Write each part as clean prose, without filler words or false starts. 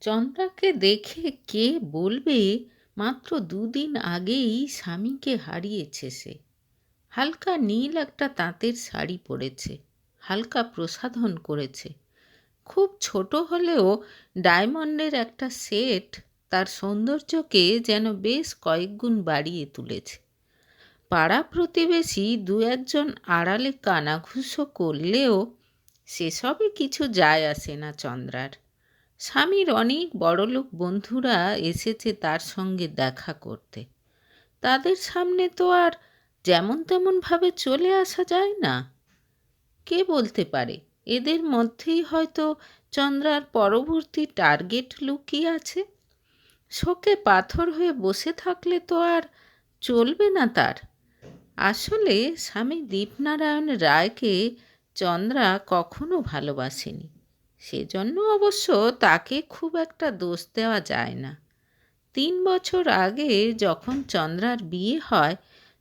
চন্দ্রাকে দেখে কে বলবে মাত্র দুদিন আগেই স্বামীকে হারিয়েছে সে। হালকা নীল একটা তাঁতের শাড়ি পরেছে, হালকা প্রসাধন করেছে। খুব ছোট হলেও ডায়মন্ডের একটা সেট তার সৌন্দর্যকে যেন বেশ কয়েকগুণ বাড়িয়ে তুলেছে। পাড়া প্রতিবেশী দু একজন আড়ালে কানাঘুষো করলেও সেসবে কিছু যায় আসে না চন্দ্রার। স্বামীর অনেক বড়লোক বন্ধুরা এসেছে তার সঙ্গে দেখা করতে। তাদের সামনে তো আর যেমন তেমনভাবে চলে আসা যায় না। কে বলতে পারে এদের মধ্যেই হয়তো চন্দ্রার পরবর্তী টার্গেট লুকিয়ে আছে। শোকে পাথর হয়ে বসে থাকলে তো আর চলবে না তার। আসলে স্বামী দীপনারায়ণ রায়কে চন্দ্রা কখনো ভালোবাসেনি। সেজন্য অবশ্য তাকে খুব একটা দোষ দেওয়া যায় না। 3 বছর আগে যখন চন্দ্রার বিয়ে হয়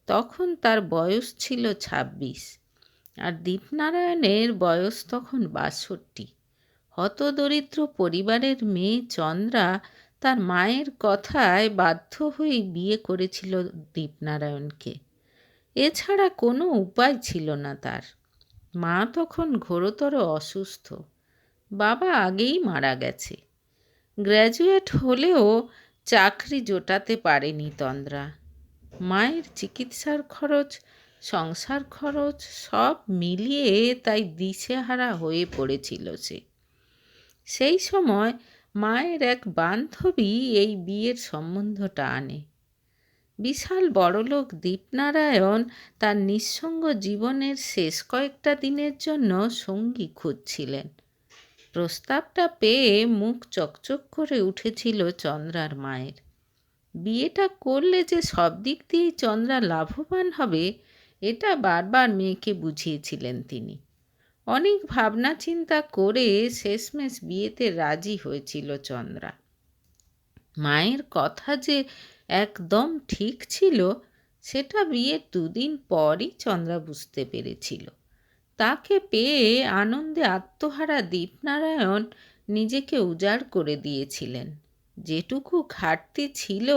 তখন তার বয়স ছিল 26, আর দীপনারায়ণের বয়স তখন 62। হতদরিদ্র পরিবারের মেয়ে চন্দ্রা তার মায়ের কথায় বাধ্য হয়ে বিয়ে করেছিল দীপনারায়ণকে। এছাড়া কোনো উপায় ছিল না তার। মা তখন ঘোরতর অসুস্থ, বাবা আগেই মারা গেছে। গ্র্যাজুয়েট হলেও চাকরি জোটাতে পারেনি তন্দ্রা। মায়ের চিকিৎসার খরচ, সংসার খরচ সব মিলিয়ে তাই দিশেহারা হয়ে পড়েছিল সে। সেই সময় মায়ের এক বান্ধবী এই বিয়ের সম্বন্ধটা আনে। বিশাল বড়লোক দীপনারায়ণ তার নিঃসঙ্গ জীবনের শেষ কয়েকটা দিনের জন্য সঙ্গী খুঁজছিলেন। প্রস্তাবটা পেয়ে মুখ চকচক করে উঠেছিল চন্দ্রার মায়ের। বিয়েটা করলে যে সব দিক দিয়েই চন্দ্রা লাভবান হবে এটা বারবার মেয়েকে বুঝিয়েছিলেন তিনি। অনেক ভাবনা চিন্তা করে শেষমেশ বিয়েতে রাজি হয়েছিল চন্দ্রা। মায়ের কথা যে একদম ঠিক ছিল সেটা বিয়ের 2 দিন পরই চন্দ্রা বুঝতে পেরেছিল। তাকে পেয়ে আনন্দে আত্মহারা দীপনারায়ণ নিজেকে উজাড় করে দিয়েছিলেন। যেটুকু ঘাটতি ছিল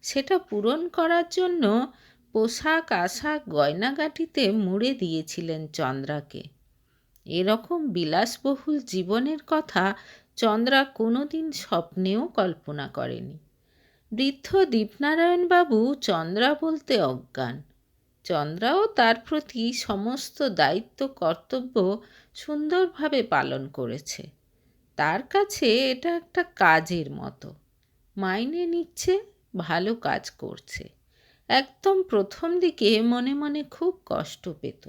সেটা পূরণ করার জন্য পোশাক আশাক গয়নাগাটিতে মুড়ে দিয়েছিলেন চন্দ্রাকে। এরকম বিলাসবহুল জীবনের কথা চন্দ্রা কোনোদিন স্বপ্নেও কল্পনা করেনি। বৃদ্ধ দীপনারায়ণবাবু চন্দ্রা বলতে অজ্ঞান। চন্দ্রাও তার প্রতি সমস্ত দায়িত্ব কর্তব্য সুন্দরভাবে পালন করেছে। তার কাছে এটা একটা কাজের মতো। মাইনে নিচ্ছে, ভালো কাজ করছে। একদম প্রথম দিকে মনে মনে খুব কষ্ট পেত।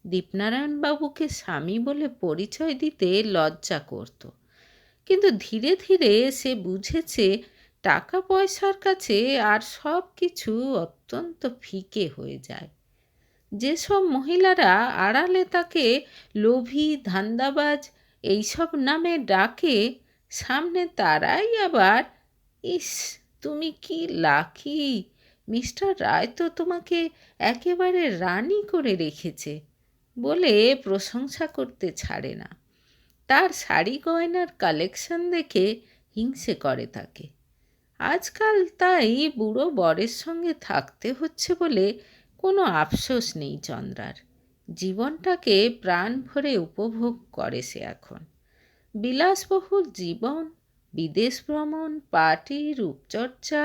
দীপনারায়ণবাবুকে স্বামী বলে পরিচয় দিতে লজ্জা করত। কিন্তু ধীরে ধীরে সে বুঝেছে টাকা পয়সার কাছে আর সব কিছু অত্যন্ত ফিকে হয়ে যায়। যেসব মহিলারা আড়ালে তাকে লোভী, ধান্দাবাজ এইসব নামে ডাকে, সামনে তারাই আবার ইস, তুমি কি লাকি, মিস্টার রায় তো তোমাকে একেবারে রানী করে রেখেছে বলে প্রশংসা করতে ছাড়ে না। তার শাড়ি গয়নার কালেকশন দেখে হিংসে করে তাকে। আজকাল তাই বুড়ো বরের সঙ্গে থাকতে হচ্ছে বলে কোনো আফসোস নেই চন্দ্রার। জীবনটাকে প্রাণ ভরে উপভোগ করে সে এখন। বিলাসবহুল জীবন, বিদেশ ভ্রমণ, পার্টি, রূপচর্চা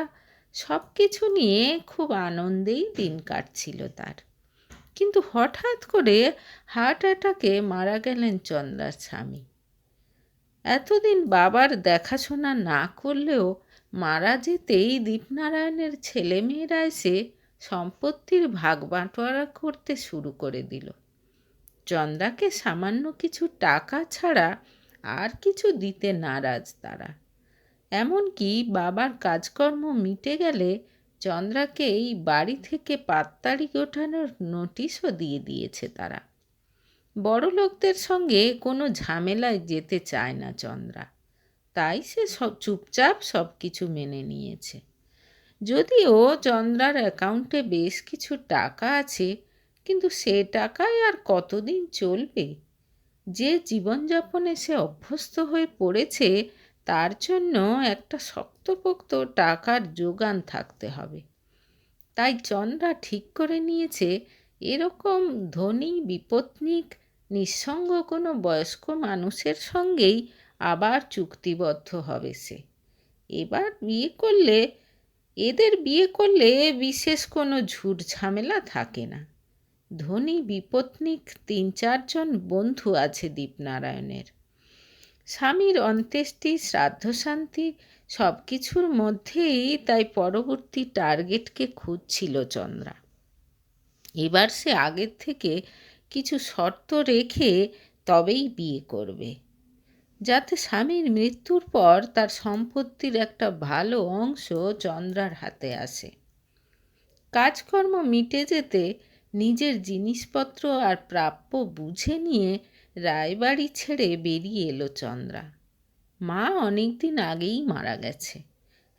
সব কিছু নিয়ে খুব আনন্দেই দিন কাটছিল তার। কিন্তু হঠাৎ করে হার্ট অ্যাটাকে মারা গেলেন চন্দ্রার স্বামী। এতদিন বাবার দেখাশোনা না করলেও মারা যেতেই দীপনারায়ণের ছেলেমেয়েরা এসে সম্পত্তির ভাগ বাঁটোয়ারা করতে শুরু করে দিল। চন্দ্রাকে সামান্য কিছু টাকা ছাড়া আর কিছু দিতে নারাজ তারা। এমনকি বাবার কাজকর্ম মিটে গেলে চন্দ্রাকে এই বাড়ি থেকে পাততাড়ি গোটানোর নোটিশও দিয়ে দিয়েছে তারা। বড়লোকদের সঙ্গে কোনো ঝামেলায় যেতে চায় না চন্দ্রা, তাই সে চুপচাপ সব কিছু মেনে নিয়েছে। যদিও চন্দ্রার অ্যাকাউন্টে বেশ কিছু টাকা আছে, কিন্তু সে টাকায় আর কতদিন চলবে? যে জীবনযাপনে সে অভ্যস্ত হয়ে পড়েছে তার জন্য একটা শক্তপোক্ত টাকার যোগান থাকতে হবে। তাই চন্দ্রা ঠিক করে নিয়েছে এরকম ধনী বিপত্নিক নিঃসঙ্গ কোনো বয়স্ক মানুষের সঙ্গেই আবার চুক্তিবদ্ধ হবে সে। এদের বিয়ে করলে বিশেষ কোনো ঝুট ঝামেলা থাকে না। ধনী বিপত্নিক ৩-৪ জন বন্ধু আছে দীপনারায়ণের। স্বামীর অন্ত্যেষ্টি, শ্রাদ্ধশান্তি সব কিছুর মধ্যেই তাই পরবর্তী টার্গেটকে খুঁজছিল চন্দ্রা। এবার সে আগের থেকে কিছু শর্ত রেখে তবেই বিয়ে করবে, যাতে স্বামীর মৃত্যুর পর তার সম্পত্তির একটা ভালো অংশ চন্দ্রার হাতে আসে। কাজকর্ম মিটে যেতে নিজের জিনিসপত্র আর প্রাপ্য বুঝে নিয়ে রায়বাড়ি ছেড়ে বেরিয়ে এলো চন্দ্রা। মা অনেক দিন আগেই মারা গেছে।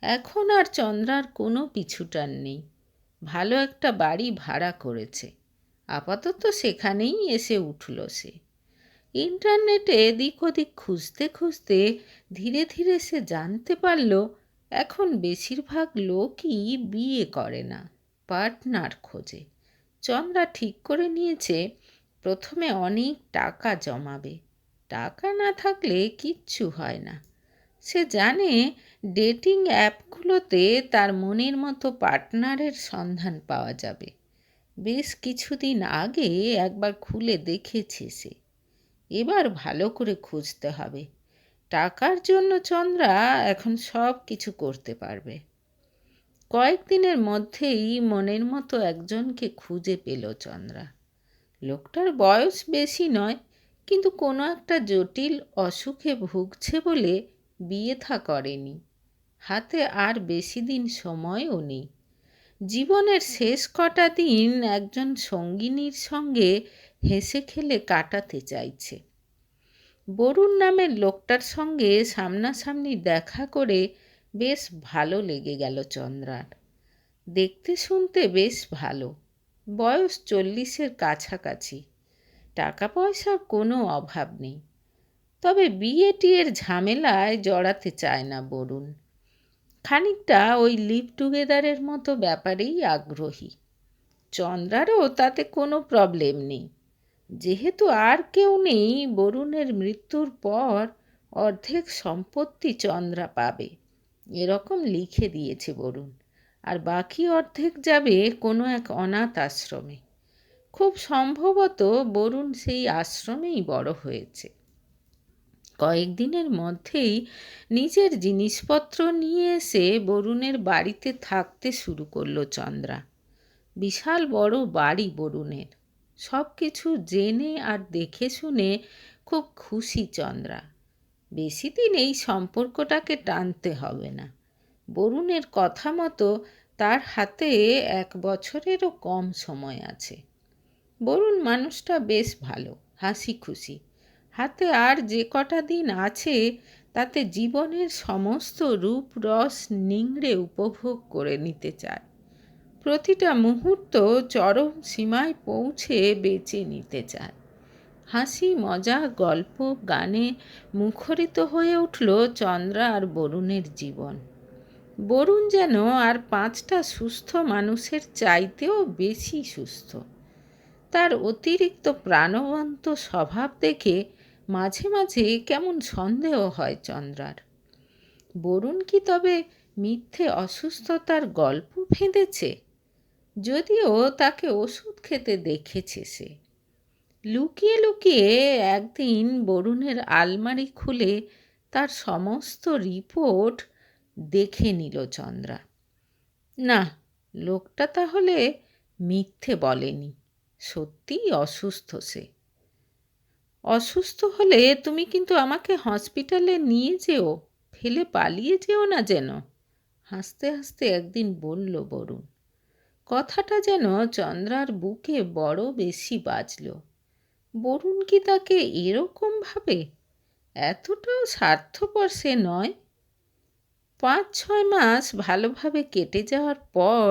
এখন আর চন্দ্রার কোনো পিছুটান নেই। ভালো একটা বাড়ি ভাড়া করেছে। আপাতত সেখানেই এসে উঠল সে। ইন্টারনেটে এদিক ওদিক খুঁজতে খুঁজতে ধীরে ধীরে সে জানতে পারল এখন বেশিরভাগ লোকই বিয়ে করে না, পার্টনার খোঁজে। চন্দ্রা ঠিক করে নিয়েছে প্রথমে অনেক টাকা জমাবে। টাকা না থাকলে কিচ্ছু হয় না। সে জানে ডেটিং অ্যাপগুলোতে তার মনের মতো পার্টনারের সন্ধান পাওয়া যাবে। বেশ কিছুদিন আগে একবার খুলে দেখেছে সে। এবার ভালো করে খুঁজতে হবে। টাকার জন্য চন্দ্রা এখন সব কিছু করতে পারবে। কয়েকদিনের মধ্যেই মনের মতো একজনকে খুঁজে পেল চন্দ্রা। লোকটার বয়স বেশি নয়, কিন্তু কোনো একটা জটিল অসুখে ভুগছে বলে বিয়ে থা করেনি। হাতে আর বেশি দিন সময়ও নেই। জীবনের শেষ কটা দিন একজন সঙ্গিনীর সঙ্গে হেসে খেলে কাটাতে চাইছে। বরুণ নামের লোকটার সঙ্গে সামনাসামনি দেখা করে বেশ ভালো লেগে গেল চন্দ্রার। দেখতে শুনতে বেশ ভালো। বয়স 40-এর কাছাকাছি। টাকা পয়সার কোনো অভাব নেই। তবে বিয়ে টিয়ের ঝামেলায় জড়াতে চায় না বরুণ। খানিকটা ওই লিভ টুগেদারের মতো ব্যাপারেই আগ্রহী। চন্দ্রারও তাতে কোনো প্রবলেম নেই। যেহেতু আর কেউ নেই, বরুণের মৃত্যুর পর অর্ধেক সম্পত্তি চন্দ্রা পাবে এরকম লিখে দিয়েছে বরুণ। আর বাকি অর্ধেক যাবে কোনো এক অনাথ আশ্রমে। খুব সম্ভবত বরুণ সেই আশ্রমেই বড় হয়েছে। কয়েকদিনের মধ্যেই নিজের জিনিসপত্র নিয়ে এসে বরুণের বাড়িতে থাকতে শুরু করলো চন্দ্রা। বিশাল বড় বাড়ি বরুণের। সব কিছু জেনে আর দেখে শুনে খুব খুশি চন্দ্রা। বেশি দিন এই সম্পর্কটাকে টানতে হবে না। বরুণের কথা মতো তার হাতে 1 বছরেরও কম সময় আছে। বরুণ মানুষটা বেশ ভালো, হাসি খুশি। হাতে আর যে কটা দিন আছে তাতে জীবনের সমস্ত রূপ রস নিংড়ে উপভোগ করে নিতে চায়। প্রতিটা মুহূর্ত চরম সীমায় পৌঁছে বেঁচে নিতে চায়। হাসি, মজা, গল্প, গানে মুখরিত হয়ে উঠল চন্দ্রা আর বরুণের জীবন। বরুণ যেন আর 5টা সুস্থ মানুষের চাইতেও বেশি সুস্থ। তার অতিরিক্ত প্রাণবন্ত স্বভাব দেখে মাঝে মাঝে কেমন সন্দেহ হয় চন্দ্রার। বরুণ কি তবে মিথ্যে অসুস্থতার গল্প ফেঁদেছে? যদিও তাকে ওষুধ খেতে দেখেছে সে। লুকিয়ে লুকিয়ে একদিন বরুণের আলমারি খুলে তার সমস্ত রিপোর্ট দেখে নিল চন্দ্রা। না, লোকটা তাহলে মিথ্যে বলেনি। সত্যিই অসুস্থ সে। অসুস্থ হলে তুমি কিন্তু আমাকে হসপিটালে নিয়ে যেও, ফেলে পালিয়ে যেও না যেন, হাসতে হাসতে একদিন বলল বরুণ। কথাটা যেন চন্দ্রার বুকে বড় বেশি বাজল। বরুণ কি তাকে এরকম ভাবে? এতটাও স্বার্থপর সে নয়। 5-6 মাস ভালোভাবে কেটে যাওয়ার পর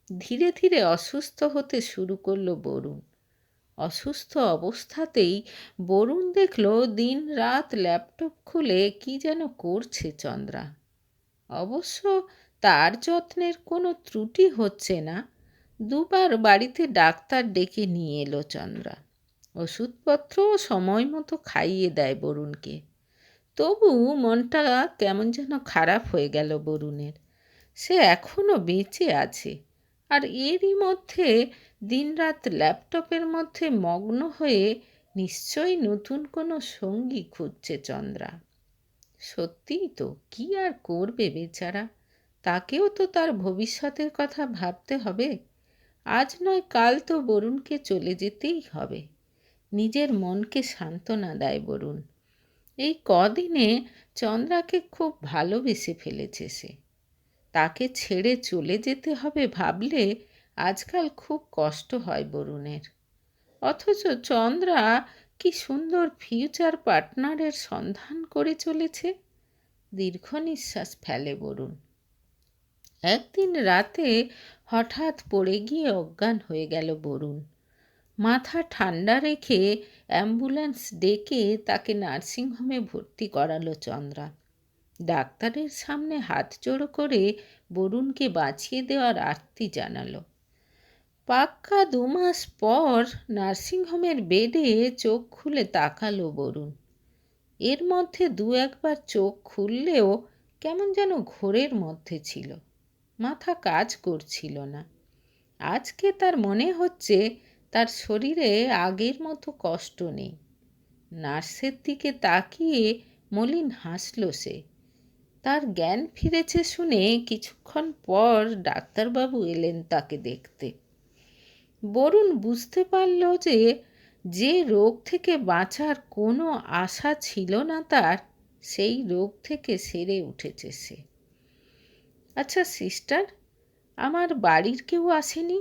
ধীরে ধীরে অসুস্থ হতে শুরু করলো বরুণ। অসুস্থ অবস্থাতেই বরুণ দেখল দিন রাত ল্যাপটপ খুলে কি যেন করছে চন্দ্রা। অবশ্য তার যত্নের কোনো ত্রুটি হচ্ছে না। দুবার বাড়িতে ডাক্তার ডেকে নিয়ে এলো চন্দ্রা। ওষুধপত্রও সময় মতো খাইয়ে দেয় বরুণকে। তবু মনটা কেমন যেন খারাপ হয়ে গেল বরুণের। সে এখনো বেঁচে আছে, আর এরই মধ্যে দিনরাত ল্যাপটপের মধ্যে মগ্ন হয়ে নিশ্চয়ই নতুন কোনো সঙ্গী খুঁজছে চন্দ্রা। সত্যিই তো, কি আর করবে বেচারা, তাকেও তো তার ভবিষ্যতের কথা ভাবতে হবে। আজ নয় কাল তো বরুণকে চলে যেতেই হবে। নিজের মনকে সান্ত্বনা দেয় বরুণ। এই কদিনে চন্দ্রাকে খুব ভালোবেসে ফেলেছে সে। তাকে ছেড়ে চলে যেতে হবে ভাবলে আজকাল খুব কষ্ট হয় বরুণের। অথচ চন্দ্রা কি সুন্দর ফিউচার পার্টনারের সন্ধান করে চলেছে। দীর্ঘ নিঃশ্বাস ফেলে বরুণ। একদিন রাতে হঠাৎ পড়ে গিয়ে অজ্ঞান হয়ে গেল বরুণ। মাথা ঠান্ডা রেখে অ্যাম্বুলেন্স ডেকে তাকে নার্সিংহোমে ভর্তি করালো চন্দ্রা। ডাক্তারের সামনে হাত জোড়ো করে বরুণকে বাঁচিয়ে দেওয়ার আর্তি জানালো। পাক্কা 2 মাস পর নার্সিংহোমের বেডে চোখ খুলে তাকালো বরুণ। এর মধ্যে 2-1বার চোখ খুললেও কেমন যেন ঘোরের মধ্যে ছিল, মাথা কাজ করছিল না। আজকে তার মনে হচ্ছে তার শরীরে আগের মতো কষ্ট নেই। নার্সের দিকে তাকিয়ে মলিন হাসল সে। তার জ্ঞান ফিরেছে শুনে কিছুক্ষণ পর ডাক্তারবাবু এলেন তাকে দেখতে। বরুণ বুঝতে পারল যে যে রোগ থেকে বাঁচার কোনো আশা ছিল না তার, সেই রোগ থেকে সেরে উঠেছে সে। আচ্ছা সিস্টার, আমার বাড়ির কেউ আসেনি?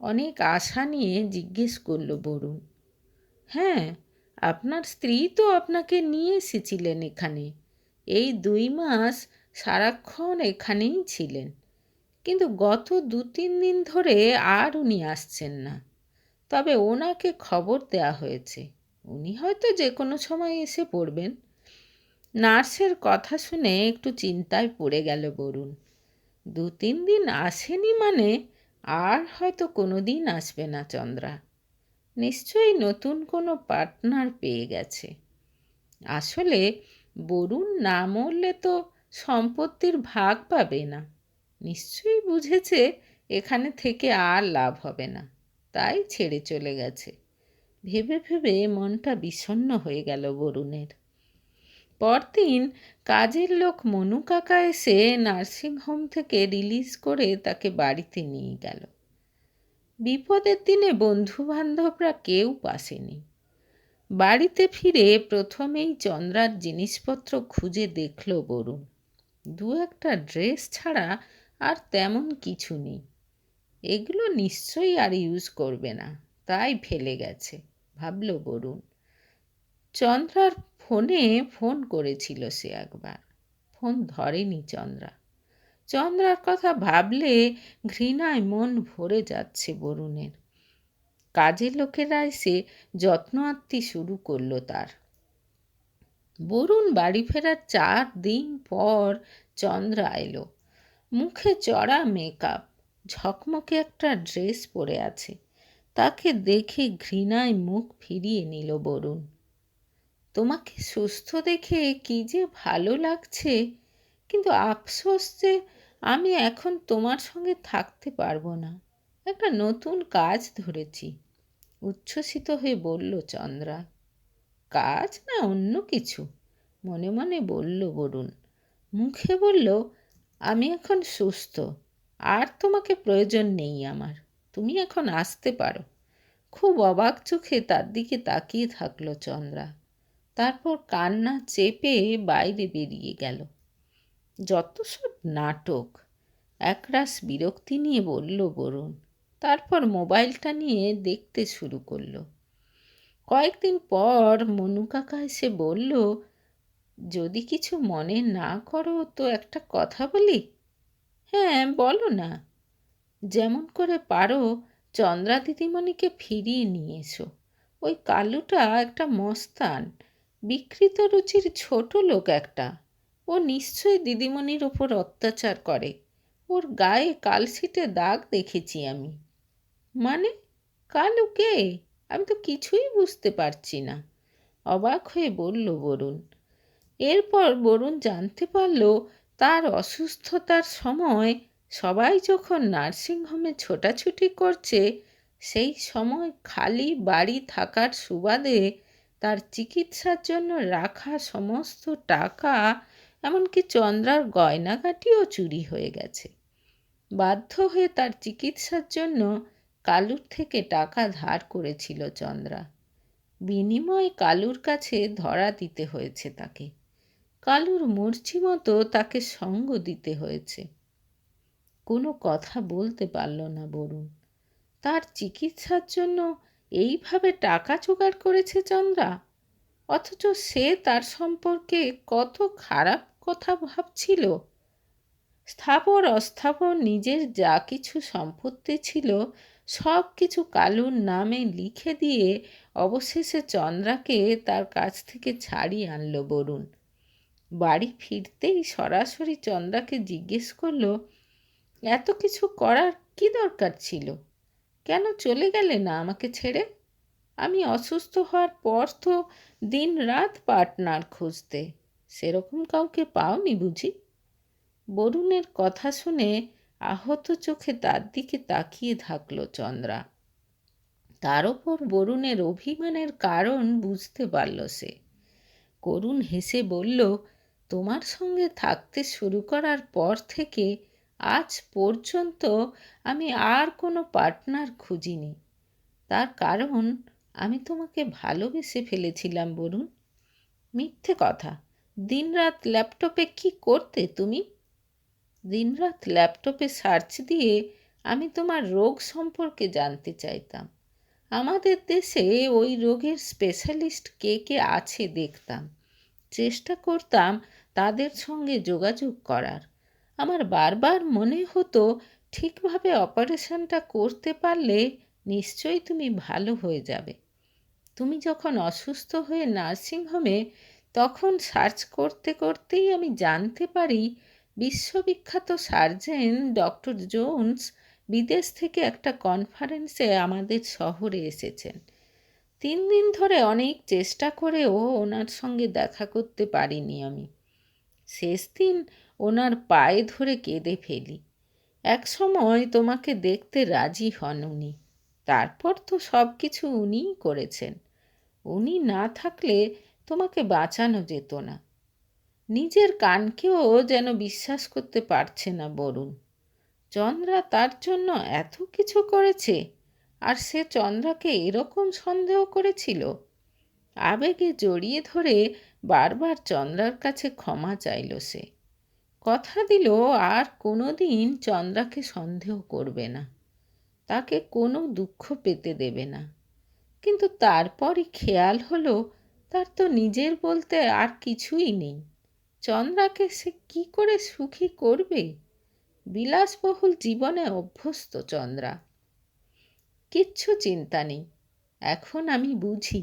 অনেক আশা নিয়ে জিজ্ঞেস করল বরুণ। হ্যাঁ, আপনার স্ত্রী তো আপনাকে নিয়ে এসেছিলেন এখানে। এই 2 মাস সারাক্ষণ এখানেই ছিলেন, কিন্তু গত 2-3 দিন ধরে আর উনি আসছেন না। তবে ওনাকে খবর দেয়া হয়েছে, উনি হয়তো যে কোনো সময় এসে পড়বেন। নার্সের কথা শুনে একটু চিন্তায় পড়ে গেল বরুণ। 2-3 দিন আসেনি মানে আর হয়তো কোনো দিন আসবে না চন্দ্রা। নিশ্চয়ই নতুন কোনো পার্টনার পেয়ে গেছে। আসলে বরুণ না মরলে তো সম্পত্তির ভাগ পাবে না। নিশ্চয়ই বুঝেছে এখানে থেকে আর লাভ হবে না, তাই ছেড়ে চলে গেছে। ভেবে ভেবে মনটা বিষণ্ণ হয়ে গেল বরুণের। পরদিন কাজের লোক মনু কাকা এসে নার্সিংহোম থেকে রিলিজ করে তাকে বাড়িতে নিয়ে গেল। বিপদের দিনে বন্ধুবান্ধবরা কেউ পাশে নেই। বাড়িতে ফিরে প্রথমেই চন্দ্রার জিনিসপত্র খুঁজে দেখল বরুণ। 2-একটা ড্রেস ছাড়া আর তেমন কিছু নেই। এগুলো নিশ্চয়ই আর ইউজ করবে না, তাই ফেলে গেছে ভাবল বরুণ। চন্দ্রার ফোনে ফোন করেছিল সে একবার, ফোন ধরেনি চন্দ্রা। চন্দ্রার কথা ভাবলে ঘৃণায় মন ভরে যাচ্ছে বরুণের। কাজের লোকেরা এসে যত্ন আত্তি শুরু করলো তার। বরুণ বাড়ি ফেরার 4 দিন পর চন্দ্রা এলো। মুখে চড়া মেকআপ, ঝকমকে একটা ড্রেস পরে আছে। তাকে দেখে ঘৃণায় মুখ ফিরিয়ে নিল বরুণ। তোমাকে সুস্থ দেখে কি যে ভালো লাগছে, কিন্তু আফসোস যে আমি এখন তোমার সঙ্গে থাকতে পারবো না। একটা নতুন কাজ ধরেছি, উচ্ছ্বসিত হয়ে বলল চন্দ্রা। কাজ না অন্য কিছু? মনে মনে বলল বরুণ। মুখে বলল, আমি এখন সুস্থ, আর তোমাকে প্রয়োজন নেই আমার, তুমি এখন আসতে পারো। খুব অবাক চোখে তার দিকে তাকিয়ে থাকলো চন্দ্রা। তারপর কান্না চেপে বাইরে বেরিয়ে গেল। যত সব নাটক, একরাশ বিরক্তি নিয়ে বলল বরুণ। তারপর মোবাইলটা নিয়ে দেখতে শুরু করলো। কয়েকদিন পর মনু কাকা এসে বলল, যদি কিছু মনে না করো তো একটা কথা বলি। হ্যাঁ বলো না। যেমন করে পারো চন্দ্রা দিদিমণিকে ফিরিয়ে নিয়ে এসো। ওই কালুটা একটা মস্তান, বিকৃত রুচির ছোট লোক একটা। ও নিশ্চয়ই দিদিমণির ওপর অত্যাচার করে। ওর গায়ে কালশিটে দাগ দেখেছি আমি। মানে? কালু কে? আমি তো কিছুই বুঝতে পারছি না, অবাক হয়ে বলল বরুণ। এরপর বরুণ জানতে পারল তার অসুস্থতার সময় সবাই যখন নার্সিংহোমে ছোটাছুটি করছে, সেই সময় খালি বাড়ি থাকার সুবাদে তার চিকিৎসার জন্য রাখা সমস্ত টাকা, এমনকি চন্দ্রার গয়নাগাটিও চুরি হয়ে গেছে। বাধ্য হয়ে তার চিকিৎসার জন্য কালুর থেকে টাকা ধার করেছিল চন্দ্রা। বিনিময়ে কালুর কাছে ধরা দিতে হয়েছে তাকে। কালুর মর্জি মতো তাকে সঙ্গ দিতে হয়েছে। কোনো কথা বলতে পারল না বরুণ। তার চিকিৎসার জন্য এইভাবে টাকা জোগাড় করেছে চন্দ্রা, অথচ সে তার সম্পর্কে কত খারাপ কথা ভাবছিল। স্থাবর অস্থাবর নিজের যা কিছু সম্পত্তি ছিল সব কিছু কালুর নামে লিখে দিয়ে অবশেষে চন্দ্রাকে তার কাছ থেকে ছাড়িয়ে আনলো বরুণ। বাড়ি ফিরতেই সরাসরি চন্দ্রাকে জিজ্ঞেস করলো, এত কিছু করার কি দরকার ছিল? কেন চলে গেলে না আমাকে ছেড়ে? আমি অসুস্থ হওয়ার পর তো দিন রাত পার্টনার খুঁজতে, সেরকম কাউকে পাওনি বুঝি? বরুণের কথা শুনে আহত চোখে তার দিকে তাকিয়ে থাকল চন্দ্রা। তার ওপর বরুণের অভিমানের কারণ বুঝতে পারল সে। করুণ হেসে বলল, তোমার সঙ্গে থাকতে শুরু করার পর থেকে আজ পর্যন্ত আমি আর কোনো পার্টনার খুঁজিনি। তার কারণ আমি তোমাকে ভালোবেসে ফেলেছিলাম বরুণ। মিথ্যে কথা। দিনরাত ল্যাপটপে কি করতে তুমি? দিনরাত ল্যাপটপে সার্চ দিয়ে আমি তোমার রোগ সম্পর্কে জানতে চাইতাম। আমাদের দেশে ওই রোগের স্পেশালিস্ট কে কে আছে দেখতাম। চেষ্টা করতাম তাদের সঙ্গে যোগাযোগ করার। আমার বারবার মনে হতো ঠিকভাবে অপারেশনটা করতে পারলে নিশ্চয়ই তুমি ভালো হয়ে যাবে। তুমি যখন অসুস্থ হয়ে নার্সিংহোমে, তখন সার্চ করতে করতেই আমি জানতে পারি বিশ্ববিখ্যাত সার্জেন ডক্টর জোন্স বিদেশ থেকে একটা কনফারেন্সে আমাদের শহরে এসেছেন। 3 দিন ধরে অনেক চেষ্টা করেও ওনার সঙ্গে দেখা করতে পারিনি আমি। শেষ দিন ওনার পায়ে ধরে কেঁদে ফেলি। এক সময় তোমাকে দেখতে রাজি হন উনি। তারপর তো সব কিছু উনিই করেছেন। উনি না থাকলে তোমাকে বাঁচানো যেত না। নিজের কানকেও যেন বিশ্বাস করতে পারছে না বরুণ। চন্দ্রা তার জন্য এত কিছু করেছে, আর সে চন্দ্রাকে এরকম সন্দেহ করেছিল। আবেগে জড়িয়ে ধরে বারবার চন্দ্রার কাছে ক্ষমা চাইল সে। কথা দিল আর কোনো দিন চন্দ্রাকে সন্দেহ করবে না, তাকে কোনো দুঃখ পেতে দেবে না। কিন্তু তারপরই খেয়াল হলো তার তো নিজের বলতে আর কিছুই নেই। চন্দ্রাকে সে কি করে সুখী করবে? বিলাসবহুল জীবনে অভ্যস্ত চন্দ্রা। কিচ্ছু চিন্তা নেই। এখন আমি বুঝি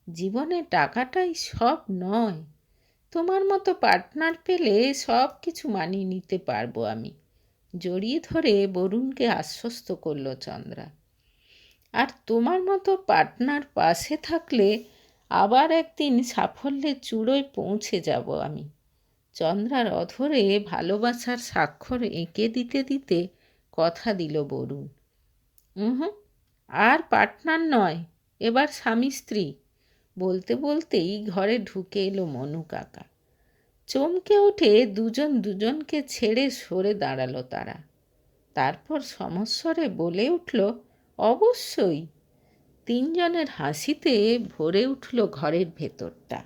জীবনে টাকাটাই সব নয়। তোমার মতো পার্টনার পেলে সব কিছু মানিয়ে নিতে পারবো আমি। জড়িয়ে ধরে বরুণকে আশ্বস্ত করল চন্দ্রা। আর তোমার মতো পার্টনার পাশে থাকলে আবার একদিন সাফল্যের চূড়োয় পৌঁছে যাব আমি। চন্দ্রার অধরে ভালোবাসার স্বাক্ষর এঁকে দিতে দিতে কথা দিল বরুণ। আর পার্টনার নয়, এবার স্বামী স্ত্রী। বলতে বলতেই ঘরে ঢুকে এলো মনু কাকা। চমকে উঠে দুজন দুজনকে ছেড়ে সরে দাঁড়ালো তারা। তারপর সমস্বরে বলে উঠল, অবশ্যই। তিনজনের হাসিতে ভরে উঠল ঘরের ভেতরটা।